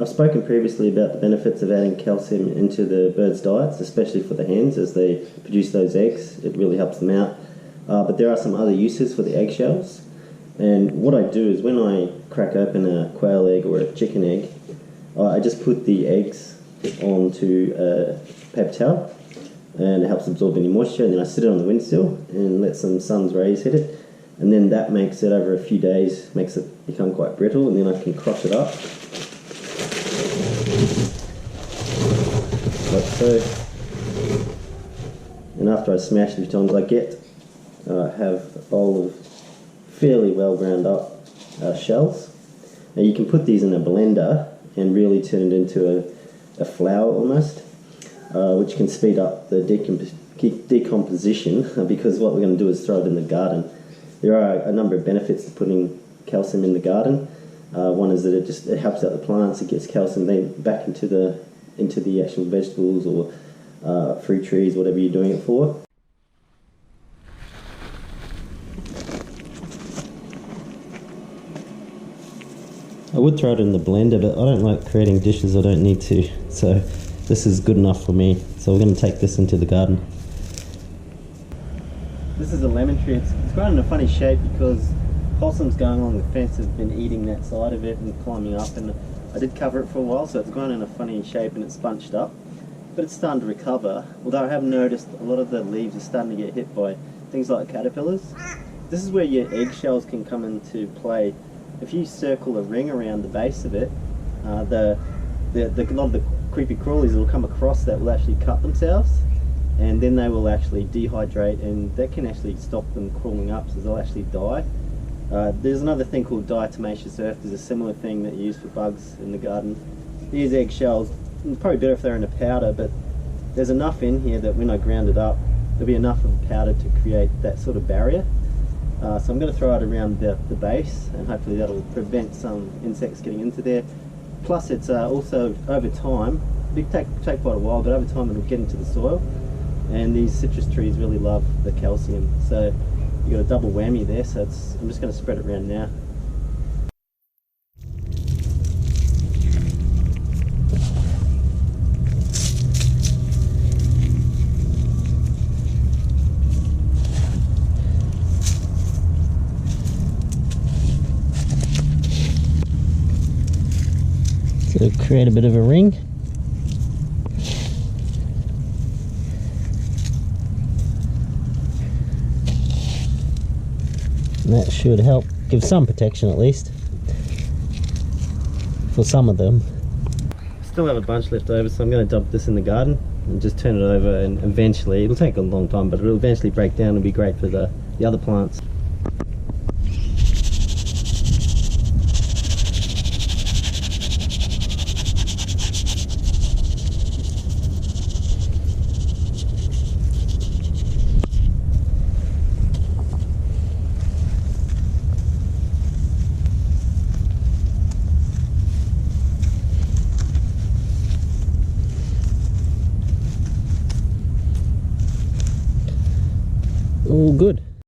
I've spoken previously about the benefits of adding calcium into the birds' diets, especially for the hens as they produce those eggs. It really helps them out. But there are some other uses for the eggshells. And what I do is when I crack open a quail egg or a chicken egg, I just put the eggs onto a paper towel and it helps absorb any moisture, and then I sit it on the windsill and let some sun's rays hit it, and then that makes it over a few days, makes it become quite brittle, and then I can crush it up like so. And after I smash it a few times, I have a bowl of fairly well ground up shells. Now you can put these in a blender and really turn it into a flour almost, which can speed up the decomposition because what we're going to do is throw it in the garden. There are a number of benefits to putting calcium in the garden. One is that it helps out the plants, it gets calcium then back into the actual vegetables or fruit trees, whatever you're doing it for. I would throw it in the blender, but I don't like creating dishes I don't need to, so this is good enough for me. So we're going to take this into the garden. This is a lemon tree. It's grown in a funny shape because possums going along the fence have been eating that side of it and climbing up, and I did cover it for a while, so it's grown in a funny shape and it's bunched up. But it's starting to recover, although I have noticed a lot of the leaves are starting to get hit by things like caterpillars. This is where your eggshells can come into play. If you circle a ring around the base of it, a lot of the creepy crawlies will come across that will actually cut themselves, and then they will actually dehydrate, and that can actually stop them crawling up, so they'll actually die. There's another thing called Diatomaceous Earth. There's a similar thing that you use for bugs in the garden. These eggshells, probably better if they're in a powder, but there's enough in here that when I ground it up, there'll be enough of a powder to create that sort of barrier. So I'm going to throw it around the base, and hopefully that'll prevent some insects getting into there. Plus it's also, over time, it'll take quite a while, but over time it'll get into the soil, and these citrus trees really love the calcium. So you've got a double whammy there, so I'm just going to spread it around now. So create a bit of a ring. And that should help give some protection at least for some of them. Still have a bunch left over, so I'm going to dump this in the garden and just turn it over, and eventually, it'll take a long time, but it'll eventually break down and be great for the other plants.